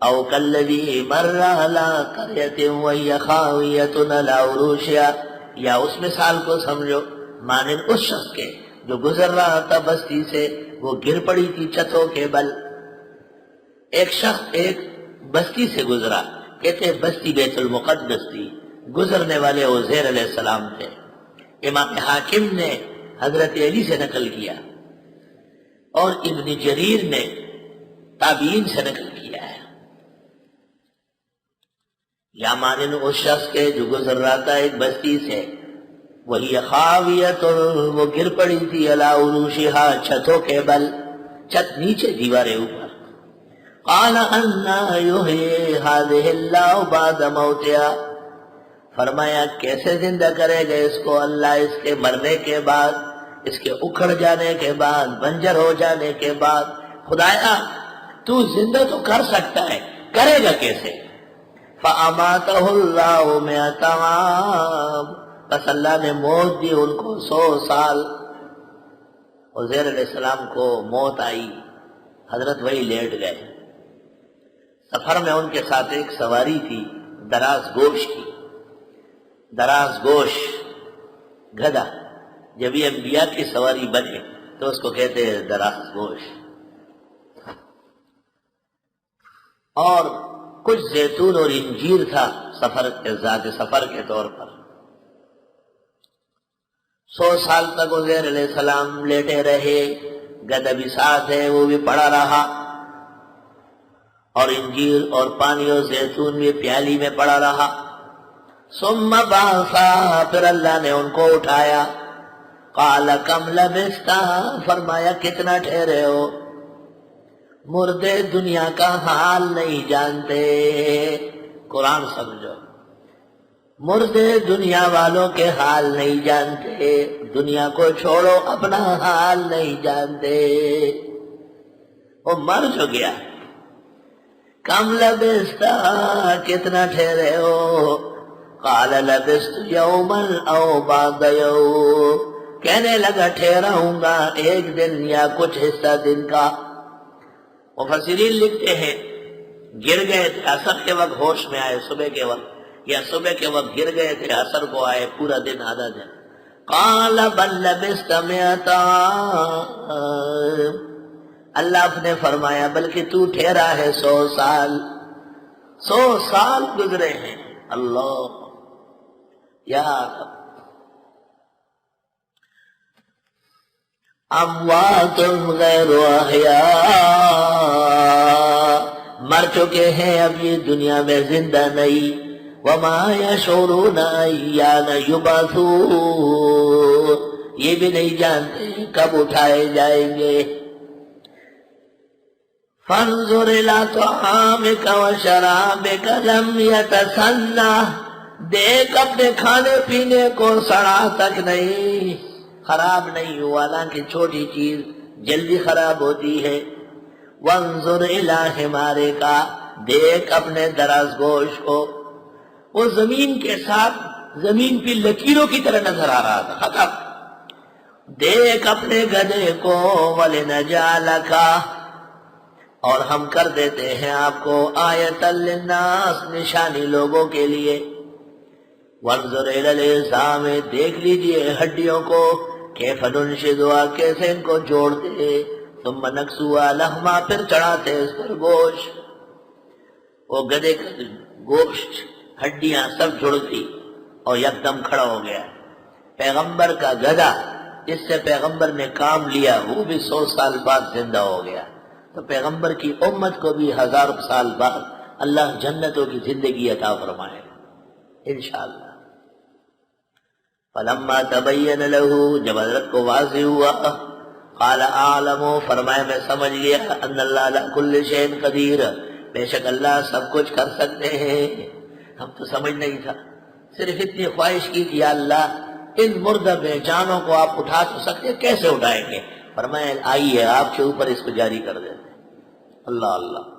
او کالذی مر علی قریۃ وہی خاویۃ علی عروشہا، یا اس مثال کو سمجھو مانند اس شخص کے جو گزر رہا تھا بستی سے، وہ گر پڑی تھی چھتوں کے بل۔ ایک شخص ایک بستی سے گزرا، کہتے بستی بیت المقدس تھی، گزرنے والے عزیر علیہ السلام تھے۔ امام حاکم نے حضرت علی سے نقل کیا اور ابن جریر نے تابعین سے نقل کیا ہے۔ یا مانند اس شخص کے جو گزر رہا تھا ایک بستی سے، وہی خاویت، وہ گر پڑی تھی علی عروشہا، چھتوں کے بل، چھت نیچے دیواریں اوپر۔ قال انا یحیی ہذہ اللہ بعد موتہا، فرمایا کیسے زندہ کرے گا اس کو اللہ اس کے مرنے کے بعد، اس کے اکھڑ جانے کے بعد، بنجر ہو جانے کے بعد۔ خدایا تو زندہ تو کر سکتا ہے، کرے گا کیسے؟ فَأَمَاتَهُ اللَّهُ مِئَةَ عَامٍ، بس اللہ نے موت دی ان کو 100 سال۔ عزیر علیہ السلام کو موت آئی، حضرت وہی لیٹ گئے۔ سفر میں ان کے ساتھ ایک سواری تھی دراز گوش کی، دراز گوش گدھا، جب یہ انبیاء کی سواری بنے تو اس کو کہتے ہیں دراز گوش۔ اور کچھ زیتون اور انجیر تھا سفر کے ذات سفر کے طور پر۔ 100 سال تک عزیر علیہ السلام لیٹے رہے، گدھا بھی ساتھ ہے وہ بھی پڑا رہا، اور انجیر اور پانی اور زیتون بھی پیالی میں پڑا رہا۔ ثم بعثا، پھر اللہ نے ان کو اٹھایا۔ قال کم لبثتا، فرمایا کتنا ٹھہرے ہو؟ مردے دنیا کا حال نہیں جانتے، قرآن سمجھو، مردے دنیا والوں کے حال نہیں جانتے، دنیا کو چھوڑو اپنا حال نہیں جانتے، وہ مر جو گیا۔ کم لبثتا، کتنا ٹھہرے ہو؟ قال لبثت یوما او بعض یوم، کہنے لگا ٹھہرا ہوں گا ایک دن یا کچھ حصہ دن کا۔ مفسرین لکھتے ہیں گر گئے تھے عصر کے وقت ہوش میں آئے، صبح کے وقت، یا صبح کے وقت گر گئے تھے عصر کو آئے، پورا دن آدھا دن۔ قال بل لبثت 100 عام، اللہ نے فرمایا بلکہ تو ٹھہرا ہے 100 سال، 100 سال گزرے ہیں۔ اللہ یا رب، اموات غیر احیاء، مر چکے ہیں اب یہ دنیا میں زندہ نہیں۔ وما یشعرون ایان یبعثون، یہ بھی نہیں جانتے کب اٹھائے جائیں گے۔ فانظر الی طعامک وشرابک لم یتسنہ، دیکھ اپنے کھانے پینے کو سڑا تک نہیں، خراب نہیں ہوا، حالانکہ چھوٹی چیز جلدی خراب ہوتی ہے۔ وانظر الی حمارک، دیکھ اپنے دراز گوش کو، وہ زمین کے ساتھ زمین پہ لکیروں کی طرح نظر آ رہا تھا، ختم۔ دیکھ اپنے گدھے کو، وَلِنَجْعَلَكَ، اور ہم کر دیتے ہیں آپ کو آیۃ للناس، نشانی لوگوں کے لیے۔ وانظر الی العظام، دیکھ لیجئے ہڈیوں کو، کیف ننشزها، کیسے ان کو جوڑتے، ثم نکسوها لحما، پھر چڑھاتے اس پر گوشت۔ وہ گدھے کا گوشت، ہڈیاں سب جڑتی اور یکدم کھڑا ہو گیا۔ پیغمبر کا گدھا، جس سے پیغمبر نے کام لیا، وہ بھی 100 سال بعد زندہ ہو گیا۔ تو پیغمبر کی امت کو بھی 1000 سال بعد اللہ جنتوں کی زندگی عطا فرمائے انشاءاللہ۔ فلما تبین له، جب حضرت کو واضح ہوا، قال اعلم، فرمایا میں سمجھ گیا، ان اللہ علی کل شیء قدیر، بے شک اللہ سب کچھ کر سکتے ہیں۔ ہم تو سمجھ نہیں تھا، صرف اتنی خواہش کی کہ یا اللہ ان مردہ بے جانوں کو آپ اٹھا تو سکتے، کیسے اٹھائیں گے؟ فرمایا آئیے آپ کے اوپر اس کو جاری کر دیتے۔ اللہ اللہ۔